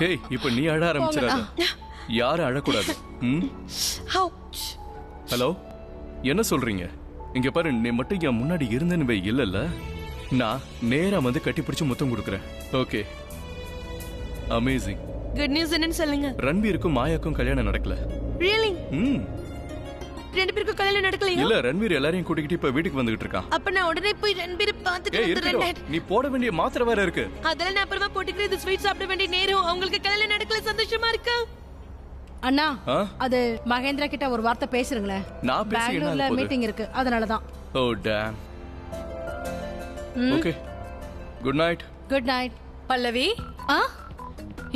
ஏய் இப்ப நீ அழ ஆரம்பிச்சிடாத. யாரும் அழக்கூடாது. ஹலோ, என்ன சொல்றீங்க? இங்க பாரு, நீ மட்டும் என் முன்னாடி இருந்தேன்னு இல்லல்ல, நான் நேரா வந்து கட்டி பிடிச்சு முத்தம் கொடுக்குறேன். Okay, amazing. குட் நியூஸ் என்னன்னு சொல்லுங்க. ரன்வீருக்கும் மாயாக்கும் கல்யாணம் நடக்கல. ரியலி? ரெண்டு பேருக்கும் கல்யாணம் நடக்கலையா? இல்ல, ரன்வீர் எல்லாரையும் கூட்டிக்கிட்டு இப்ப வீட்டுக்கு வந்துகிட்டு இருக்கான். அப்ப நான் உடனே போய் ரன்வீர் பாத்துட்டு வந்துறேன். நீ போட வேண்டிய மாத்திரை வேற இருக்கு. அதெல்லாம் நான் அப்புறமா போட்டுக்கிறேன். இது ஸ்வீட் சாப்பிட வேண்டிய நேரம். அவங்களுக்கு கல்யாணம் நடக்கல, சந்தோஷமா இருக்கா? அண்ணா, அது மகேந்திரா கிட்ட ஒரு வார்த்தை பேசுறீங்களே. நான் பெங்களூர்ல மீட்டிங் இருக்கு, அதனாலதான். Oh Tom. Okay, good night. Good night. Pallavi,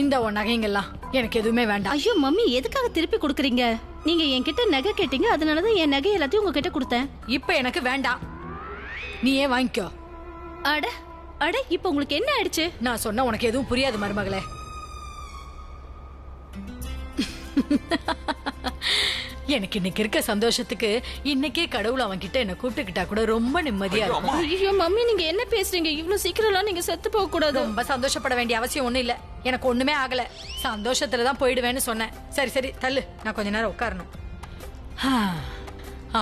இந்த உன் நகைங்கெல்லாம் எனக்கு எதுவுமே வேண்டாம். ஐயோ மம்மி, எதுக்காக திருப்பி கொடுக்குறீங்க? நீங்க என்கிட்ட நகை கேட்டீங்க, அதனாலதான் என் நகை எல்லாத்தையும் உங்ககிட்ட கொடுத்தேன். இப்ப எனக்கு வேண்டாம், நீயே வாங்கிக்கோ. அட அட, இப்ப உங்களுக்கு என்ன ஆயிடுச்சு? நான் சொன்ன உனக்கு எதுவும் புரியாது மருமகளே. எனக்கு இன்னைக்கு இருக்க சந்தோஷத்துக்கு இன்னைக்கே கடவுள் அவன் கிட்ட என்ன கூப்பிட்டுக்கிட்டா கூட ரொம்ப நிம்மதியா இருக்கும். ஐயோ மம்மி, நீங்க என்ன பேசுறீங்க? இவ்வளவு சீக்கிரம்லாம் நீங்க செத்து போக கூடாது. ரொம்ப சந்தோஷப்பட வேண்டிய அவசியம் ஒண்ணும் இல்ல. எனக்கு ஒண்ணுமே ஆகல, சந்தோஷத்துலதான் போயிடுவேன்னு சொன்னேன். சரி சரி தள்ளு, நான் கொஞ்ச நேரம் உட்காரணும்.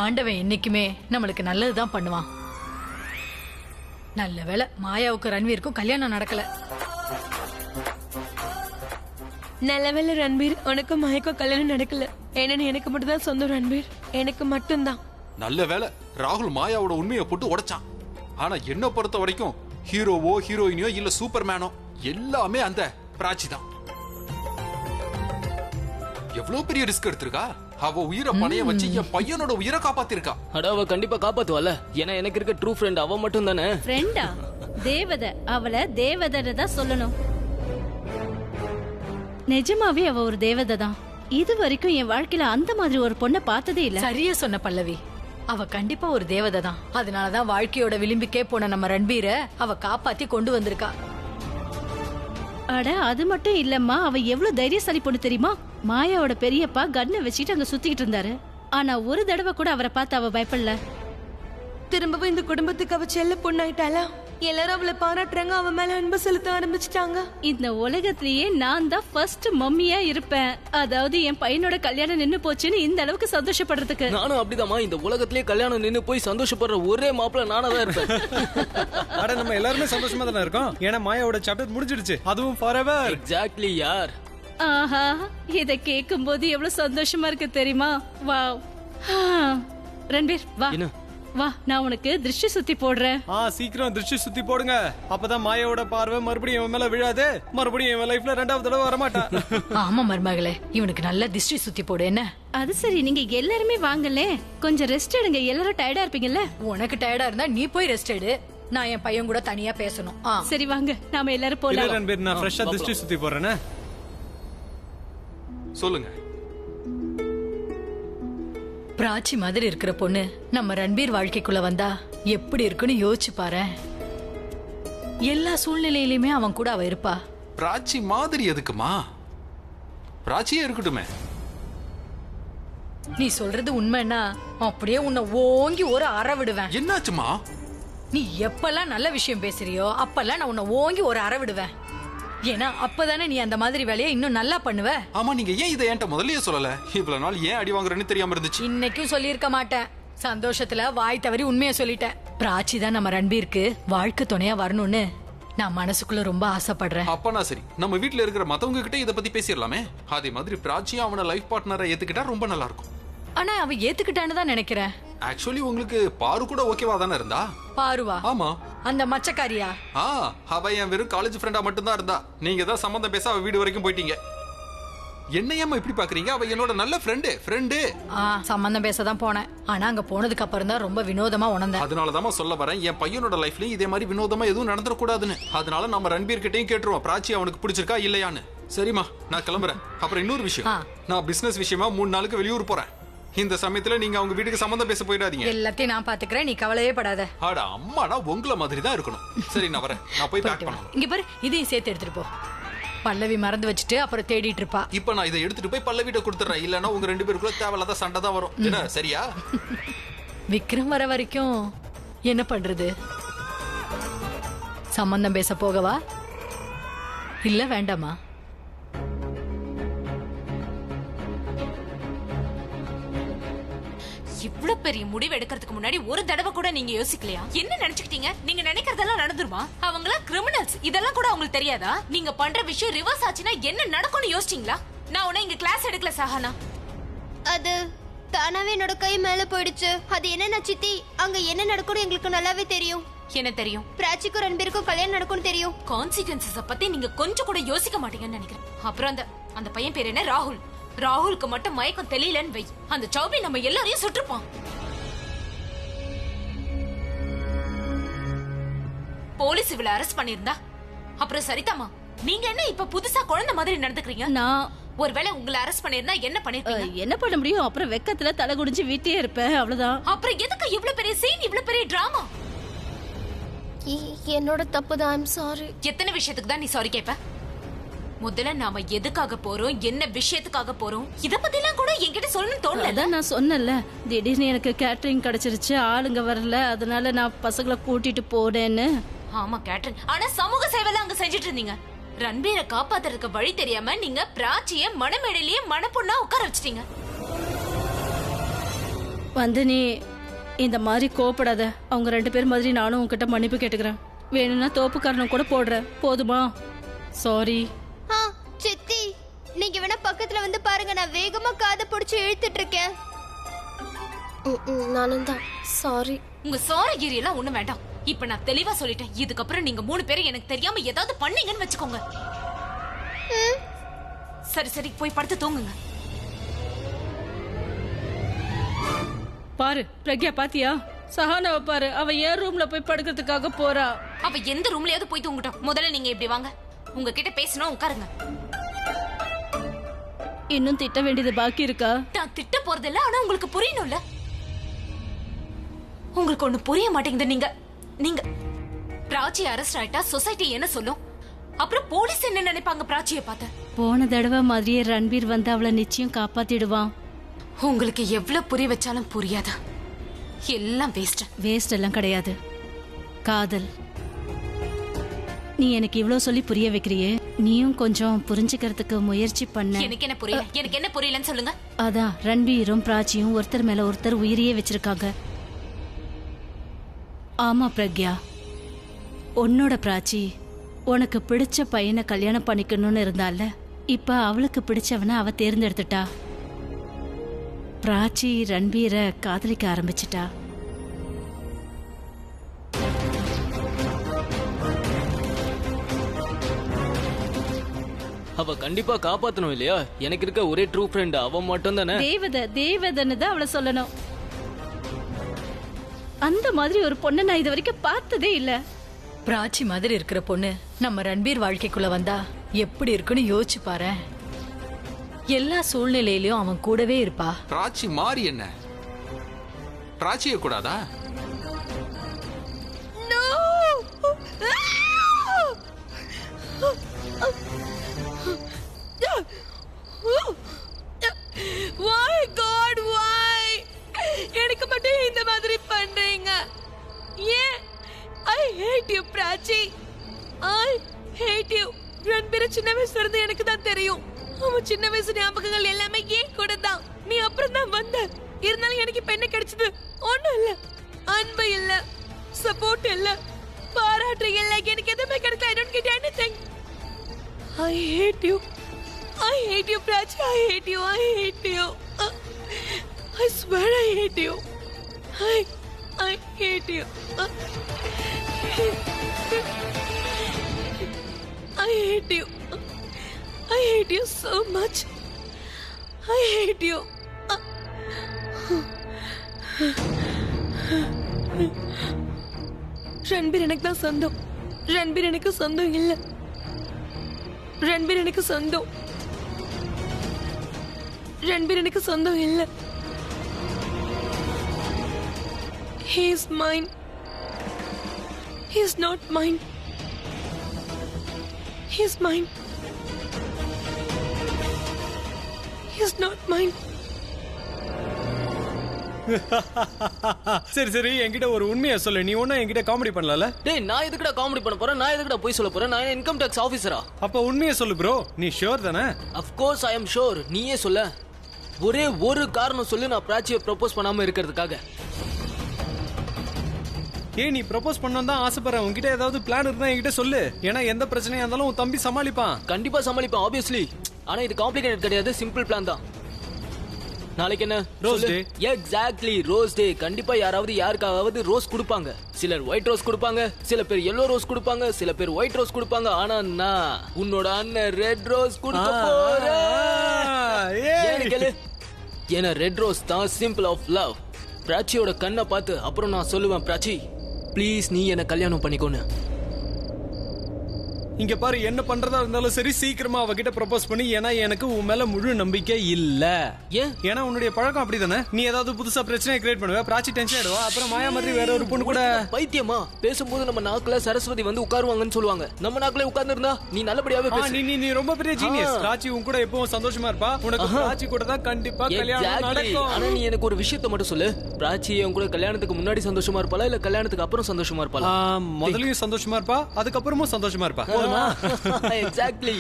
ஆண்டவன் என்னைக்குமே நம்மளுக்கு நல்லதுதான் பண்ணுவான். நல்ல வேளை மாயாவுக்கு ரன்வீருக்கும் கல்யாணம் நடக்கல. நல்ல வேளை ரன்வீர், உனக்கும் மாயாக்கும் கல்யாணம் நடக்கல. ஏன்னா எனக்கு மட்டும் தான் சொந்தம் ரன்வீர், எனக்கு மட்டும்தான். நல்ல வேளை ராகுல் மாயாவோட உண்மையை போட்டு உடைச்சான். ஆனா என்ன பொறுத்த வரைக்கும் ஹீரோவோ ஹீரோயினியோ இல்ல சூப்பர்மேனோ எல்லாமே அந்த பிராச்சி தான். எவ்வளவு பெரிய ரிஸ்க் எடுத்திருக்கா. அவ உயிரை பணைய வச்சு என் பையனோட உயிரை காப்பாத்திருக்கா. அட, அவ கண்டிப்பா காப்பாத்துவால. ஏன்னா எனக்கு இருக்க ட்ரூ ஃப்ரெண்ட் அவ மட்டும் தானே. ஃப்ரெண்டா? தேவதை. அவளை தேவதை தான் சொல்லணும். நிஜமாவே அவ ஒரு தேவதை தான். இது வரைக்கும் என் வாழ்க்கையில அந்த மாதிரி ஒரு பொண்ணை பார்த்ததே இல்ல. சரியா சொன்ன பல்லவி, அவ கண்டிப்பா ஒரு தேவதை தான். அதனாலதான் வாழ்க்கையோட விளிம்புக்கே போன நம்ம ரன்பீரை அவ காப்பாத்தி கொண்டு வந்திருக்கா. அட, அது மட்டும் இல்லம்மா, அவ எவ்வளவு தைரியசாலி பொண்ணு தெரியுமா? மாயாவோட பெரியப்பா கன்னை வச்சுட்டு அங்க சுத்திக்கிட்டு இருந்தாரு. ஆனா ஒரு தடவை கூட அவரை பார்த்து அவ பயப்படல. திரும்பவும் இந்த குடும்பத்துக்கு அவ செல்ல பொண்ணாயிட்டாளா? எல்லாரும் அவளை பாராட்டுறாங்க, அவன் மேல அன்பு செலுத்த ஆரம்பிச்சிட்டாங்க. இந்த உலகத்திலேயே நான் தான் ஃபர்ஸ்ட் மம்மியா இருப்பேன். அதாவது என் பையனோட கல்யாணம் நின்னு போச்சுன்னு இந்த அளவுக்கு சந்தோஷப்படுறதுக்கு. நானும் அப்படிதாம்மா. இந்த உலகத்திலேயே கல்யாணம் நின்னு போய் சந்தோஷப்படுற ஒரே மாப்பிள்ள நானா தான் இருப்பேன். அட, நம்ம எல்லாருமே சந்தோஷமா தானே இருக்கோம். ஏன்னா மாயாவோட சாப்டர் முடிஞ்சிடுச்சு, அதுவும் forever. எக்ஸாக்ட்லி யார். ஆஹா, இத கேட்கும் போது எவ்வளவு சந்தோஷமா இருக்கு தெரியுமா? வாவ். ரன்பீர் வா வா, நான் உனக்கு திருஷ்டி சுத்தி போடுறேன். சீக்கிரம் திருஷ்டி சுத்தி போடுங்க. அப்பதான் மாயாவோட பார்வை மறுபடியும் இவன் மேல விழாது. மறுபடியும் இவன் லைஃப்ல ரெண்டாவது தடவை வரமாட்டா. ஆமா மருமகளே, இவனுக்கு நல்ல திருஷ்டி சுத்தி போடு. என்ன அது சரி, நீங்க எல்லாருமே வாங்கலே, கொஞ்சம் ரெஸ்ட் எடுங்க. எல்லாரும் டயர்டா இருப்பீங்கல்ல. உனக்கு டயர்டா இருந்தா நீ போய் ரெஸ்ட் எடு. நான் என் பையன் கூட தனியா பேசணும். சரி வாங்க, நாம எல்லாரும் போலாம். ரன்பீர், நான் ஃப்ரெஷ்ஷா திருஷ்டி சுத்தி போடுறேன். சொல்லுங்க. பிராச்சி மாதிரி இருக்கிற பொண்ணு நம்ம ரன்பீர் வாழ்க்கைக்குள்ள வந்தா எப்படி இருக்குன்னு யோசிச்சு பாரு. எல்லா சூழ்நிலையிலுமே அவன் கூட அவ இருப்பா. பிராச்சி மாதிரி எதுக்குமா? பிராச்சியே இருக்கட்டுமே. நீ சொல்றது உண்மைன்னா அப்படியே உன்னை ஓங்கி ஒரு அற விடுவேன். என்னாச்சுமா? நீ எப்பெல்லாம் நல்ல விஷயம் பேசுறியோ அப்பெல்லாம் நான் உன்னை ஓங்கி ஒரு அற விடுவேன். ஏன்னா அப்பதானே நீ அந்த மாதிரி வேலையை இன்னும் நல்லா பண்ணுவ. ஆமா, நீங்க ஏன் இதை என்கிட்ட முதல்லயே சொல்லல? இவ்வளவு நாள் ஏன் அடி வாங்குறேன்னு தெரியாம இருந்துச்சு. இன்னைக்கும் சொல்லியிருக்க மாட்டேன். சந்தோஷத்துல வாய் தவறி உண்மையை சொல்லிட்டேன். பிராச்சி தான் நம்ம ரன்பீருக்கு வாழ்க்கை துணையா வரணும்னு நான் மனசுக்குள்ள ரொம்ப ஆசைப்படுறேன். அப்பனா சரி, நம்ம வீட்டுல இருக்கிற மத்தவங்க கிட்ட இத பத்தி பேசிடலாமே. அதே மாதிரி பிராச்சியும் அவன லைஃப் பார்ட்னரா ஏத்துக்கிட்டா ரொம்ப நல்லா இருக்கும். ஆனா அவ ஏத்துக்கிட்டான்னு தான் நினைக்கிறேன். ஆக்சுவலி உங்களுக்கு பாரு கூட ஓகேவா தானே இருந்தா? பாருவா? ஆமா. அந்த மச்சக்காரியா? அவ என் வெறும் காலேஜ் ஃப்ரெண்டா மட்டும் தான் இருந்தா. நீங்க தான் சம்பந்தம் பேச அவ வீடு வரைக்கும் போயிட்டீங்க. என்னையம்மா இப்படி பாக்குறீங்க? அவ என்னோட நல்ல ஃப்ரெண்டு. சம்பந்தம் பேசதான் போனேன். ஆனா அங்க போனதுக்கு அப்புறம் தான் ரொம்ப வினோதமா உணர்ந்தேன். அதனாலதான் சொல்ல வரேன், என் பையனோட லைஃப்லயும் இதே மாதிரி வினோதமா எதுவும் நடந்துடக்கூடாதுன்னு. அதனால நம்ம ரன்பீர் கிட்டையும் கேட்டுருவோம் பிராச்சி அவனுக்கு பிடிச்சிருக்கா இல்லையான்னு. சரிம்மா, நான் கிளம்புறேன். அப்புறம் இன்னொரு விஷயம், நான் பிசினஸ் விஷயமா 3 நாளுக்கு வெளியூர் போறேன். இந்த சமயத்துல நீங்க அவங்க வீட்டுக்கு சம்பந்தம் பேச போயிடாதீங்க. எல்லாத்தையும் நான் பாத்துக்கிறேன், நீ கவலையே படாத. அட அம்மாடா, உங்கள மாதிரி தான் இருக்கணும். சரி, நான் வரேன். நான் போய் பேக் பண்ணணும். இங்க பாரு, இதையும் சேர்த்து எடுத்துட்டு போ. பல்லவி மறந்து வச்சுட்டு அப்புறம் தேடிட்டு இருப்பா. இப்ப நான் இதை எடுத்துட்டு போய் பல்லவிட்ட கொடுத்துறேன். இல்லன்னா உங்க 2 பேருக்குள்ள தேவையில்லாத சண்டை தான் வரும். என்ன, சரியா? விக்ரம் வர வரைக்கும் என்ன பண்றது? சம்பந்தம் பேச போகவா இல்ல வேண்டாமா? இவ்ளோ பெரிய முடிவு எடுக்கிறதுக்கு முன்னாடி ஒரு தடவை கூட நீங்க யோசிக்கலையா? என்ன நினைச்சுக்கிட்டீங்க? நீங்க நினைக்கிறதெல்லாம் நடந்துருமா? அவங்களா கிரிமினல்ஸ், இதெல்லாம் கூட உங்களுக்கு தெரியாதா? நீங்க பண்ற விஷயம் ரிவர்ஸ் ஆச்சுன்னா என்ன நடக்கும்னு யோசிச்சீங்களா? நான் உன்னை இங்க கிளாஸ் எடுக்கல சஹானா. அது தானாவே என்னோட கை மேல போயிடுச்சு. அது என்ன சித்தி, அங்க என்ன நடக்கும்னு எங்களுக்கு நல்லாவே தெரியும். என்ன தெரியும்? பிராச்சிக்கும் ரன்பீருக்கும் கல்யாணம் நடக்கும்னு தெரியும். கான்சிக்வன்சஸ் பத்தி நீங்க கொஞ்சம் கூட யோசிக்க மாட்டீங்கன்னு நினைக்கிறேன். அப்புறம் அந்த பையன் பேர் என்ன? ராகுல். ராகுலுக்கு மட்டும் மயக்கம் தெரியலன்னு வை, அந்த சௌபி நம்ம எல்லாரையும் சுற்றுப்பான். போலீஸ் இவளை அரெஸ்ட் பண்ணிருந்தா அப்புறம் சரிதாமா, நீங்க என்ன இப்ப புதுசா குழந்தை மாதிரி நடந்துக்கிறீங்க? நான் ஒருவேளை உங்களை அரெஸ்ட் பண்ணிருந்தா என்ன பண்ணிருப்பீங்க? என்ன பண்ண முடியும்? அப்புறம் வெக்கத்துல தலை குடிஞ்சு வீட்டே இருப்பேன், அவ்வளவுதான். அப்புறம் எதுக்கு இவ்ளோ பெரிய சீன், இவ்ளோ பெரிய டிராமா? என்னோட தப்பு தான். I'm sorry. எத்தனை விஷயத்துக்கு தான் நீ சாரி கேப்ப? முதல்ல நாம எதுக்காக போறோம், என்ன விஷயத்துக்காக போறோம், இத பத்தி எல்லாம் கூட என்கிட்ட சொல்லணும்னு தோணல. அதான் நான் சொன்னேன்ல, திடீர்னு எனக்கு கேட்டரிங் கிடைச்சிருச்சு, ஆளுங்க வரல, அதனால நான் பசங்களை கூட்டிட்டு போனேன்னு. ஆமா கேட்டரிங், ஆனா சமூக சேவைலாம் அங்க செஞ்சுட்டு இருந்தீங்க. ரன்பீரை காப்பாத்துறதுக்கு வழி தெரியாம நீங்க பிராச்சிய மணமேடையிலேயே மணப்பொண்ணா உட்கார வச்சிட்டீங்க. வந்து நீ இந்த மாதிரி கோபப்படாத. அவங்க 2 பேர் மாதிரி நானும் உங்ககிட்ட மன்னிப்பு கேட்டுக்கிறேன். வேணும்னா தோப்பு காரணம் கூட போடுறேன், போதுமா? சாரி. சித்தி, நீங்க வேணா பக்கத்துல வந்து பாருங்க, நான் வேகமா காதை பிடிச்சு இழுத்துட்டு இருக்கேன். நானும் தான். சாரி. உங்க சாரி கிரி எல்லாம் ஒண்ணு வேண்டாம். இப்ப நான் தெளிவா சொல்லிட்டேன், இதுக்கப்புறம் நீங்க 3 பேரும் எனக்கு தெரியாம ஏதாவது பண்ணீங்கன்னு வச்சுக்கோங்க. சரி சரி, போய் படுத்து தூங்குங்க. பாரு பிரக்யா, பாத்தியா? சஹானாவை பாரு, அவ ஏன் ரூம்ல போய் படுக்கிறதுக்காக போறா. அவ எந்த ரூம்லயாவது போய் தூங்கட்டும். முதல்ல நீங்க இப்படி வாங்க, உங்ககிட்ட பேசணும், உட்காருங்க. இன்னும் திட்ட வேண்டியது பாக்கி இருக்கா? நான் திட்ட போறதில்ல, ஆனா உங்களுக்கு புரியணும்ல. உங்களுக்கு ஒண்ணு புரிய மாட்டேங்குது. நீங்க பிராச்சி அரெஸ்ட் ஆயிட்டா சொசைட்டி என்ன சொல்லும்? அப்புறம் போலீஸ் என்ன நினைப்பாங்க பிராச்சியை பார்த்து? போன தடவை மாதிரியே ரன்பீர் வந்து அவளை நிச்சயம் காப்பாத்திடுவான். உங்களுக்கு எவ்வளவு புரிய வச்சாலும் புரியாது. எல்லாம் வேஸ்ட். வேஸ்ட் எல்லாம் கிடையாது, காதல். நீ எனக்கு இவ்வளவு சொல்லி புரிய வைக்கிறியே, நீயும் கொஞ்சம் புரிஞ்சுக்கிறதுக்கு முயற்சி பண்ண. எனக்கு என்ன புரியல? எனக்கு என்ன புரியலன்னு சொல்லுங்க. அதான் ரன்பீரும் பிராச்சியும் ஒருத்தர் மேல ஒருத்தர் உயிரையே வச்சிருக்காங்க. ஆமா பிரக்யா, உன்னோட பிராச்சி உனக்கு பிடிச்ச பையனை கல்யாணம் பண்ணிக்கணும்னு இருந்தால, இப்ப அவளுக்கு பிடிச்சவனை அவ தேர்ந்தெடுத்துட்டா. பிராச்சி ரன்பீரை காதலிக்க ஆரம்பிச்சிட்டா. அவ கண்டிப்பா காப்பாத்தணும் இல்லையா? எனக்கு இருக்க ஒரே ட்ரூ ஃப்ரெண்ட் அவ மட்டும் தானே. தேவதன்னு தான் அவளை சொல்லணும். அந்த மாதிரி ஒரு பொண்ணை நான் இது வரைக்கும் பார்த்ததே இல்ல. பிராச்சி மாதிரி இருக்கிற பொண்ணு நம்ம ரன்பீர் வாழ்க்கைக்குள்ள வந்தா எப்படி இருக்குன்னு யோசிச்சு பாரு. எல்லா சூழ்நிலையிலயும் அவன் கூடவே இருப்பா. பிராச்சி மாறி என்ன பிராச்சிய கூடாதா? Why God, why? எனக்கு மட்டும் இந்த மாதிரி பண்றீங்க ஏன்? I hate you Prachi, I hate you. Ranbir சின்ன வயசுல இருந்து எனக்கு தான் தெரியும். அவன் சின்ன வயசு ஞாபகங்கள் எல்லாமே ஏன் கூட தான். நீ அப்புறம் தான் வந்த. இருந்தாலும் எனக்கு இப்ப என்ன கிடைச்சது? ஒண்ணும் இல்ல. அன்பு இல்ல, சப்போர்ட் இல்ல, பாராட்டு இல்ல, எனக்கு எதுவுமே கிடைக்கல. I don't get anything. I hate you. I hate you, Prachi. I hate you. I hate you. I swear I hate you. I hate you. I hate you. I hate you so much. I hate you. Ranbir எனக்கு தான் சொந்தம். ரன்பீர் எனக்கு சொந்தம் இல்ல. ரன்பீர் எனக்கு சொந்தம். ரன்பீர் எனக்கு சொந்தம் இல்ல. He is mine. He is not mine. He is mine. He is not mine. சரி சரி, என்கிட்ட ஒரு உண்மையை சொல்லு. நீ ஒன்னும் என்கிட்ட காமெடி பண்ணல. டேய், நான் எதுக்குடா காமெடி பண்ண போறேன்? நான் எதுக்குடா போய் சொல்ல போறேன்? நான் இன்கம் டாக்ஸ் ஆபீசரா? அப்ப உண்மையை சொல்லு ப்ரோ. நீ ஷூர் தானே? Of course I am sure. நீயே சொல்ல. ஒரே ஒரு காரணம் சொல்லு நான் பிராச்சியை ப்ரப்போஸ் பண்ணாம இருக்கிறதுக்காக. ஏய், நீ ப்ரப்போஸ் பண்ணணும் தான் ஆசைப்படுறேன். உன்கிட்ட ஏதாவது பிளான் இருந்தா என்கிட்ட சொல்லு. ஏன்னா எந்த பிரச்சனையா இருந்தாலும் உன் தம்பி சமாளிப்பான். கண்டிப்பா சமாளிப்பேன் ஆப்வியஸ்லி. ஆனா இது காம்ப்ளிகேட்டட் கிடையாது, சிம்பிள் பிளான் தான். நாளைக்கு என்ன? ரோஸ் டே. எக்ஸாக்ட்லி, ரோஸ் டே. கண்டிப்பா யாராவது யாருக்காவது ரோஸ் கொடுப்பாங்க. சிலர் ஒயிட் ரோஸ் கொடுப்பாங்க, சில பேர் yellow ரோஸ் கொடுப்பாங்க, சில பேர் ஒயிட் ரோஸ் கொடுப்பாங்க. ஆனா நான் உன்னோட அண்ணன் ரெட் ரோஸ் கொடுக்க போறேன். ஏன்னு கேளு. ஏன்னா ரெட் ரோஸ் தான் சிம்பிள் ஆஃப் லவ். பிராச்சியோட கண்ணை பார்த்து அப்புறம் நான் சொல்லுவேன், பிராச்சி ப்ளீஸ் நீ என்ன கல்யாணம் பண்ணிக்கோன்னு. இங்க பாரு, என்ன பண்றதா இருந்தாலும் சரி சீக்கிரமா அவகிட்ட ப்ரப்போஸ் பண்ணி. ஏன்னா எனக்கு உன் மேல முழு நம்பிக்கை இல்ல. ஏன்? ஏன்னா உன்னுடைய பழக்கம் அப்படிதானே. நீ ஏதாவது புதுசா பிரச்சனை கிரியேட் பண்ணுவ, பிராச்சி டென்ஷன் ஆயிடுவா. அப்புறம் மாயா மாதிரி வேற ஒரு பொண்ணு கூட. பைத்தியமா? பேசும்போது நம்ம நாக்குல சரஸ்வதி வந்து உட்காருவாங்கன்னு சொல்லுவாங்க. நம்ம நாக்குல உட்கார்ந்து இருந்தா நீ நல்லபடியாவே பேசு. நீ ரொம்ப பெரிய ஜீனியஸ். பிராச்சி உன் கூட எப்பவும் சந்தோஷமா இருப்பா. உனக்கு பிராச்சி கூட தான் கண்டிப்பா கல்யாணம் நடக்கும். ஆனா நீ எனக்கு ஒரு விஷயத்தை மட்டும் சொல்லு. பிராச்சி உன் கூட கல்யாணத்துக்கு முன்னாடி சந்தோஷமா இருப்பாளா இல்ல கல்யாணத்துக்கு அப்புறம் சந்தோஷமா இருப்பாளா? முதல்லயும் சந்தோஷமா இருப்பா, அதுக்கப்புறமும் சந்தோஷமா இருப்பா. போதுமா? எக்ஸாக்ட்லி.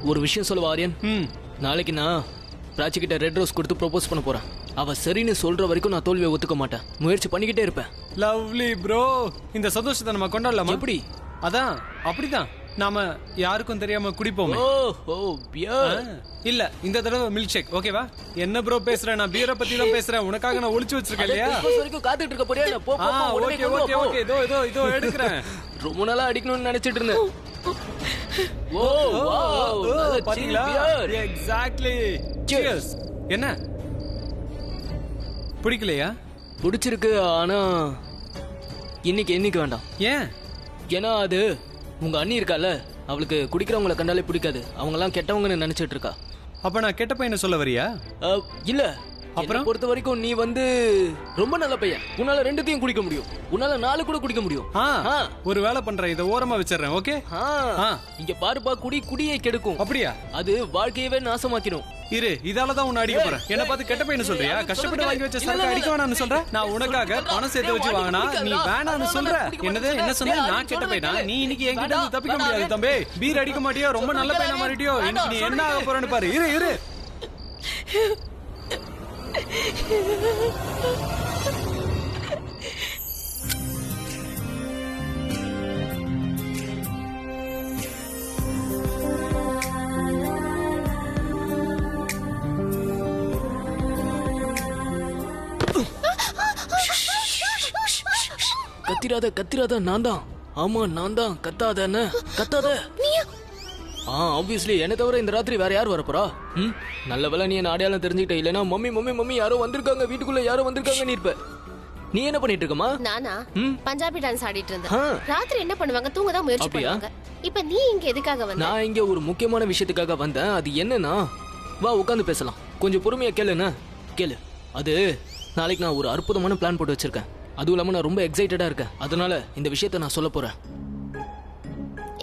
ஒரு விஷயம் சொல்லுவா ஆரியன். நாளைக்கு நான் பிராச்சி கிட்ட ரெட் ரோஸ் கொடுத்து ப்ரோபோஸ் பண்ண போறேன். அவ சரின்னு சொல்ற வரைக்கும் நான் தோல்வியை ஒத்துக்க மாட்டேன். முயற்சி பண்ணிக்கிட்டே இருப்பேன். Lovely bro. இந்த சந்தோஷத்தை நம்ம கொண்டாடலாமா? எப்படி? அதான் அப்படிதான். நாம யாருக்கும் தெரியாம குடிப்போம். இல்ல இந்த தடவை மில்க் ஷேக் ஓகேவா? என்ன ப்ரோ பேசுறேன்? நான் பியரை பத்தி தான் பேசுறேன். உனக்காக நான் ஒளிச்சு வச்சிருக்கேன் இல்லையா? வரைக்கும் காத்துட்டு இருக்க போறியா? போ போ போ. Okay okay okay. இதோ எடுக்கறேன். ரொம்ப நாளா அடிக்கணும்னு நினைச்சிட்டு இருந்தேன். ஓ வாவ், பாத்தீங்களா? எக்ஸாக்ட்லி. Cheers. என்ன பிடிக்கலையா? பிடிச்சிருக்கு, ஆனா இன்னைக்கு வேண்டாம். ஏன்? ஏன்னா அது உங்க அண்ணி இருக்கால, அவளுக்கு குடிக்கிறவங்களை கண்டாலே பிடிக்காது. அவங்க எல்லாம் கெட்டவங்கன்னு நினைச்சிட்டு இருக்கா. அப்ப நான் கெட்ட பையனை சொல்ல வரியா? இல்ல, அப்புறம் பொறுத்த வரைக்கும் நீ வந்து ரொம்ப நல்ல பையன். உன்னால ரெண்டுத்தையும் குடிக்க முடியும். உன்னால 4 கூட குடிக்க முடியும். ஒரு வேலை பண்றேன், இதை ஓரமா வச்சிடறேன். ஓகே. இங்க பாருப்பா, குடியை கெடுக்கும். அப்படியா? அது வாழ்க்கையவே நாசமாக்கிடும். இரு, இதாலதான் உன்னை அடிக்க போறேன். என்ன பார்த்து கெட்ட பையன் சொல்றியா? கஷ்டப்பட்டு வாங்கி வச்ச சரக்கு அடிக்க வேணாம்னு சொல்ற? நான் உனக்காக பணம் சேர்த்து வச்சு வாங்கினா நீ வேணாம்னு சொல்ற. என்னது என்ன சொன்ன? நான் கெட்ட பையனா? நீ இன்னைக்கு என்கிட்ட இருந்து தப்பிக்க முடியாது தம்பி. பீர் அடிக்க மாட்டியோ? ரொம்ப நல்ல பையனா மாறிட்டியோ? இன்னைக்கு நீ என்ன ஆக போறன்னு பாரு. இரு. கத்திராத, நான் தான். ஆமா நான் தான். கத்தாத. ஆப்வியஸ்லி என்ன தவிர இந்த ராத்திரி வேற யார் வரப்போறா? நல்ல வேளை நீ என்ன அடையாளம் தெரிஞ்சுக்கிட்ட. இல்லனா மம்மி யாரோ வந்திருக்காங்க, வீட்டுக்குள்ள யாரோ வந்திருக்காங்க நீ இருப்ப. நீ என்ன பண்ணிட்டு இருக்கமா? நானா பஞ்சாபி டான்ஸ் ஆடிட்டு இருந்தேன். ராத்திரி என்ன பண்ணுவாங்க? தூங்க தான் முயற்சி பண்ணுவாங்க. இப்போ நீ இங்க எதுக்காக வந்த? நான் இங்க ஒரு முக்கியமான விஷயத்துக்காக வந்தேன். அது என்னன்னா, வா உட்கார்ந்து பேசலாம். கொஞ்சம் பொறுமையா கேளு. அது நாளைக்கு நான் ஒரு அற்புதமான பிளான் போட்டு வச்சிருக்கேன். அதுவும் இல்லாம நான் ரொம்ப எக்ஸைட்டடா இருக்கேன். அதனால இந்த விஷயத்தை நான் சொல்ல போறேன்.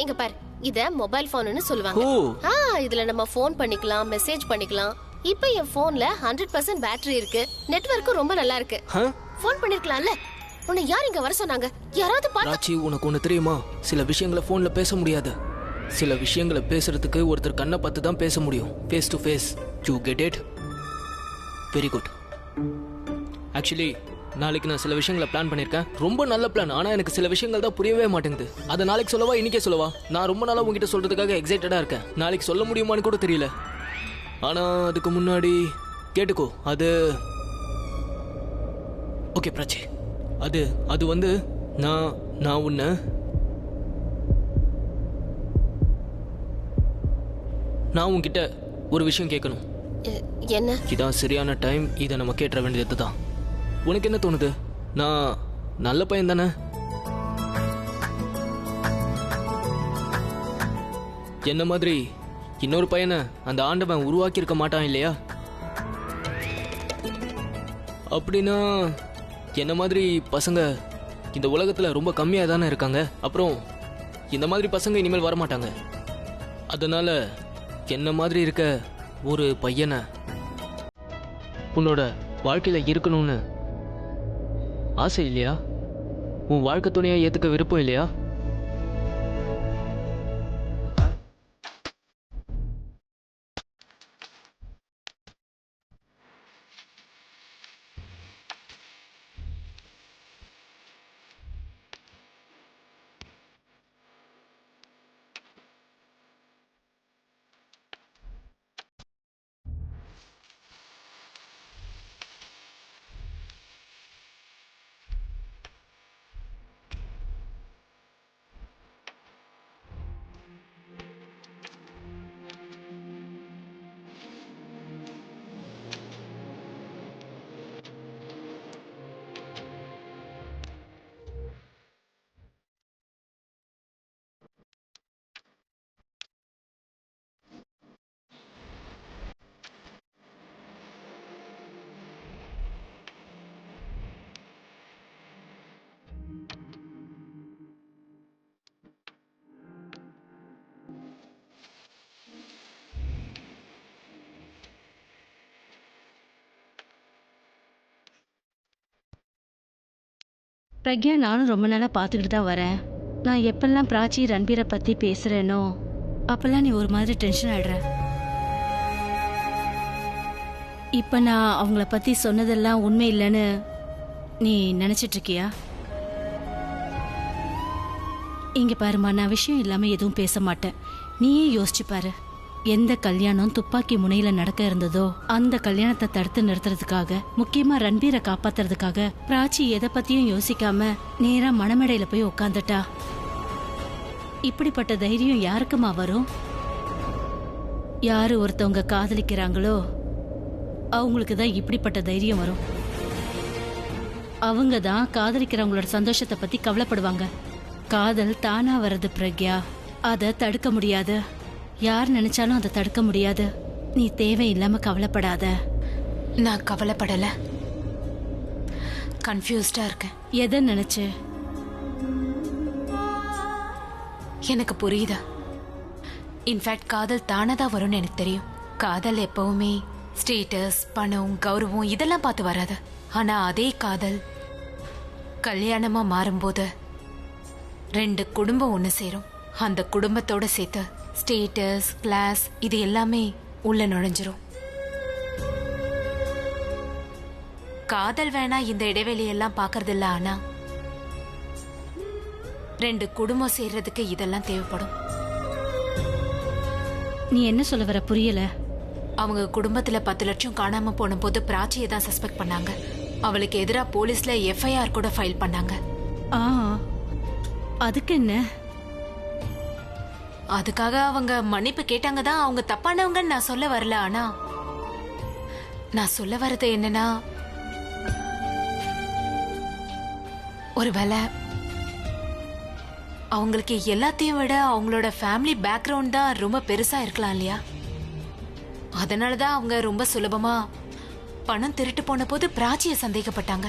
இங்க பாரு, இத மொபைல் போன்னு சொல்லுவாங்க. இதுல நம்ம போன் பண்ணிக்கலாம், மெசேஜ் பண்ணிக்கலாம். இப்போ என் போன்ல 100% பேட்டரி இருக்கு. நெட்வொர்க்கும் ரொம்ப நல்லா இருக்கு. போன் பண்ணிருக்கலாம்ல. உன்னை யார் இங்க வர சொன்னாங்க? யாராவது பார்த்தா? ராச்சி, உனக்கு ஒண்ணு தெரியுமா? சில விஷயங்களை போன்ல பேச முடியாது. சில விஷயங்களை பேசுறதுக்கு ஒருத்தர் கண்ணை பார்த்து தான் பேச முடியும். Face to face. You get it? Very good. Actually நாளைக்கு நான் சில விஷயங்களை பிளான் பண்ணிருக்கேன். ரொம்ப நல்ல பிளான். ஆனா எனக்கு சில விஷயங்கள் தான் புரியவே மாட்டேங்குது. அதை நாளைக்கு சொல்லவா இன்னைக்கே சொல்லவா? நான் ரொம்ப நாளா உங்ககிட்ட சொல்றதுக்காக எக்ஸைட்டடா இருக்கேன். நாளைக்கு சொல்ல முடியுமான்னு கூட தெரியல. ஆனா அதுக்கு முன்னாடி கேட்டுக்கோ. அது ஓகே பிராச்சி. அது வந்து நான் உன்னை உன்கிட்ட ஒரு விஷயம் கேட்கணும். என்ன? இதான் சரியான டைம். இதை நம்ம கேட்ட வேண்டியது தான். உனக்கு என்ன தோணுது? நான் நல்ல பையன் தானே? என்ன மாதிரி இன்னொரு பையனை அந்த ஆண்டவன் உருவாக்கி இருக்க மாட்டான் இல்லையா? அப்படின்னா என்ன மாதிரி பசங்க இந்த உலகத்துல ரொம்ப கம்மியா தானே இருக்காங்க. அப்புறம் இந்த மாதிரி பசங்க இனிமேல் வரமாட்டாங்க. அதனால என்ன மாதிரி இருக்க ஒரு பையனை உன்னோட வாழ்க்கையில இருக்கணும்னு ஆசை இல்லையா? உன் வாழ்க்கை துணையா ஏத்துக்க விருப்பம் இல்லையா? பிரக்யா நானும் ரொம்ப நாளாக பார்த்துக்கிட்டு தான் வரேன். நான் எப்பெல்லாம் பிராச்சி ரன்பீரை பற்றி பேசுகிறேனோ அப்பெல்லாம் நீ ஒரு மாதிரி டென்ஷன் ஆகிடுற. இப்போ நான் அவங்கள பற்றி சொன்னதெல்லாம் உண்மை இல்லைன்னு நீ நினச்சிட்ருக்கியா? இங்கே பாருமா, நான் விஷயம் இல்லாமல் எதுவும் பேச மாட்டேன். நீயே யோசிச்சு பாரு. எந்த கல்யாணம் துப்பாக்கி முனையில நடக்க இருந்ததோ அந்த கல்யாணத்தை தடுத்து நிறுத்துறதுக்காக, முக்கியமா ரன்பீரை காப்பாத்துறதுக்காக பிராச்சி எதை பத்தியும் யோசிக்காம நேரா மணமேடையில போய் உட்காந்துட்டா. இப்படிப்பட்ட தைரியம் யாருக்குமா வரும்? யாரு ஒருத்தவங்க காதலிக்கிறாங்களோ அவங்களுக்கு தான் இப்படிப்பட்ட தைரியம் வரும். அவங்க தான் காதலிக்கிறவங்களோட சந்தோஷத்தை பத்தி கவலைப்படுவாங்க. காதல் தானா வர்றது பிரக்யா, அதை தடுக்க முடியாது. யார் நினைச்சாலும் அதை தடுக்க முடியாது. நீ தேவையில்லாம கவலைப்படாத. நான் கவலைப்படல, கன்ஃபியூஸ்டா இருக்கேன். எதை நினைச்சு? எனக்கு புரியுதா? இன்ஃபேக்ட் காதல் தானதா வரும்னு எனக்கு தெரியும். காதல் எப்பவுமே ஸ்டேட்டஸ், பணம், கௌரவம் இதெல்லாம் பார்த்து வராது. ஆனா அதே காதல் கல்யாணமா மாறும்போது 2 குடும்பம் ஒன்று சேரும். அந்த குடும்பத்தோட சேர்த்து ஸ்டேட்டஸ், கிளாஸ் இது எல்லாமே உள்ள நுழைஞ்சிரும். காதல் வேணா இந்த இடைவெளியெல்லாம் பார்க்கறது இல்ல. ஆனா 2 குடும்பம் சேர்றதுக்கு இதெல்லாம் தேவைப்படும். நீ என்ன சொல்ல வர? புரியல. அவங்க குடும்பத்துல 10 லட்சம் காணாம போன போது பிராச்சியை தான் சஸ்பெக்ட் பண்ணாங்க. அவளுக்கு எதிரா போலீஸ்ல எஃப்ஐஆர் கூட ஃபைல் பண்ணாங்க. அதுக்கு என்ன? அதுக்காக அவங்க மன்னிப்பு கேட்டாங்க தான். அவங்க தப்பானவங்கன்னு நான் சொல்ல வரல. ஆனா நான் சொல்ல வர்றது என்னன்னா, ஒருவேளை அவங்களுக்கு எல்லாத்தையும் விட அவங்களோட ஃபேமிலி பேக்ரவுண்ட் தான் ரொம்ப பெருசா இருக்கலாம் இல்லையா? அதனாலதான் அவங்க ரொம்ப சுலபமா பணம் திருட்டு போன போது பிராச்சியை சந்தேகப்பட்டாங்க.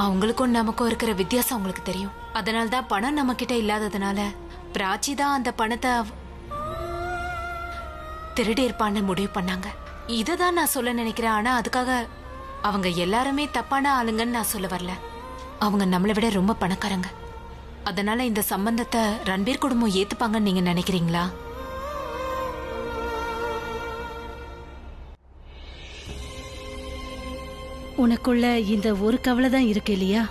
அவங்களுக்கும் நமக்கும் இருக்கிற வித்தியாசம் அவங்களுக்கு தெரியும். அதனால்தான் பணம் நம்ம கிட்ட இல்லாததுனால பிராச்சி தான் அந்த பணத்தை திருடி இருப்பான்னு முடிவு பண்ணாங்க. இததான் நான் சொல்ல நினைக்கிறேன். ஆனா அதுக்காக அவங்க எல்லாருமே தப்பான ஆளுங்கன்னு நான் சொல்ல வரல. அவங்க நம்மளை விட ரொம்ப பணக்காரங்க. அதனால இந்த சம்பந்தத்தை ரன்பீர் குடும்பம் ஏத்துப்பாங்கன்னு நீங்க நினைக்கிறீங்களா? உனக்குள்ள இந்த ஒரு கவலை தான் இருக்கு இல்லையா?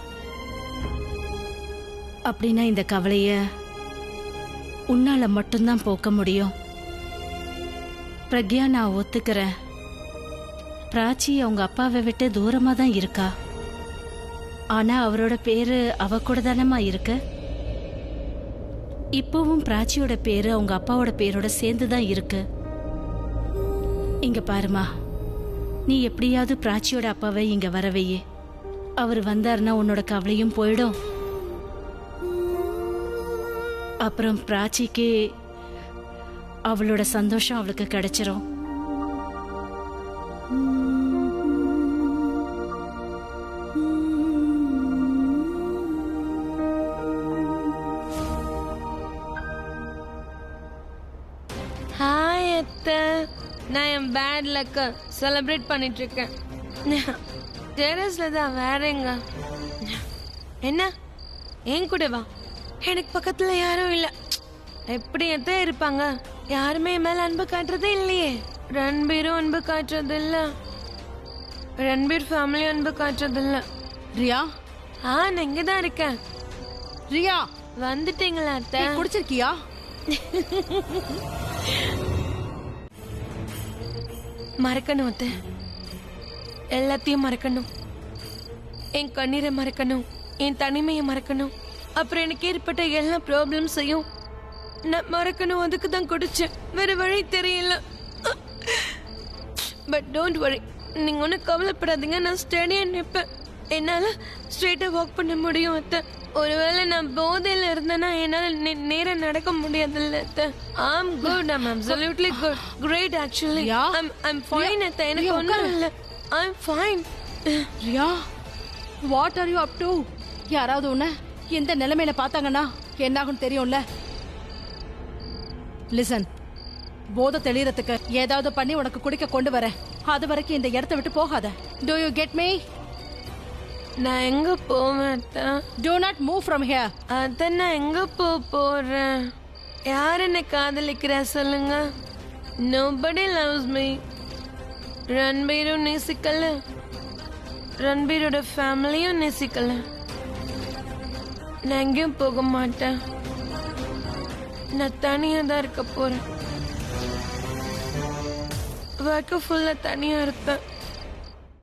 அப்படின்னா இந்த கவலைய உன்னால மட்டும்தான் போக்க முடியும். பிரக்யா, நான் ஒத்துக்கிறேன். பிராச்சி அவங்க அப்பாவை விட்டு தூரமா தான் இருக்கா. ஆனா அவரோட பேரு அவ கூட தானமா இருக்கு. இப்பவும் பிராச்சியோட பேரு அவங்க அப்பாவோட பேரோட சேர்ந்துதான் இருக்கு. இங்க பாருமா, நீ எப்படியாவது பிராச்சியோட அப்பாவை இங்க வரவையே. அவர் வந்தாருன்னா உன்னோட கவலையும் போயிடும். அப்புறம் பிராச்சிக்கு அவளோட சந்தோஷம் அவளுக்கு கிடைச்சிரும். ஹாய் அத்தை, நான் என் பேட் லக்க செலிப்ரேட் பண்ணிட்டு இருக்கேன். டெரஸ்ல தான். வேற எங்க? என்ன என் கூட வா. எனக்கு பக்கத்துல யாரும் இல்ல. எப்படி எத்தான் இருப்பாங்க? யாருமே என் மேல அன்பு காட்டுறதே இல்லையே. ரன்பீரும் அன்பு காட்டுறது இல்ல, ரன்பீர் ஃபேமிலி அன்பு காட்டுறது இல்ல. ரியா, நான் இங்கதான் இருக்கேன். ரியா, வந்துட்டீங்களா அத்தை? குடிச்சிருக்கியா? மறக்கணும் அத்தை, எல்லாத்தையும் மறக்கணும். என் கண்ணீரை மறக்கணும், என் தனிமையை மறக்கணும். அப்புறம் எனக்கு ஏற்பட்ட எல்லா ப்ராப்ளம்ஸையும் நான் மறக்கணும். அதுக்கு தான் குடிச்சேன். வேற வழி தெரியல. பட் டோன்ட் வரி, நீங்க ஒன்றும் கவலைப்படாதீங்க. நான் ஸ்டடியா நிற்பேன். என்னால ஸ்ட்ரெயிட்டா வாக் பண்ண முடியும் அத்தை. ஒருவேளை நான் போதையில இருந்தேன்னா என்னால நேரா நடக்க முடியாதுல்ல அத்தை. I'm good, I'm absolutely good, great actually. I'm fine அத்தை. எனக்கு ஒன்றும் இல்லை. I'm fine. Riya, what are you up to? யாராவது உன்னை எந்த நிலைமையில பார்த்தாங்கன்னா என்னாகும் தெரியும்ல. லிசன், போதை தெளியறதுக்கு ஏதாவது பண்ணி உனக்கு குடிக்க கொண்டு வரேன். அது வரைக்கும் இந்த இடத்த விட்டு போகாத. Do you get me? நான் எங்க போவேன்? Do not move from here. அதான் நான் எங்க போறேன்? யார் என்ன காதலிக்கிறா சொல்லுங்க? Nobody loves me. ரன்பீரும் நேசிக்கல, ரன்பீரோட ஃபேமிலியும் நேசிக்கல. நான் எங்கேயும் போக மாட்டேன். நான் தனியா தான் இருக்க போறேன். வாழ்க்கை ஃபுல்லா தனியா இருப்பேன்.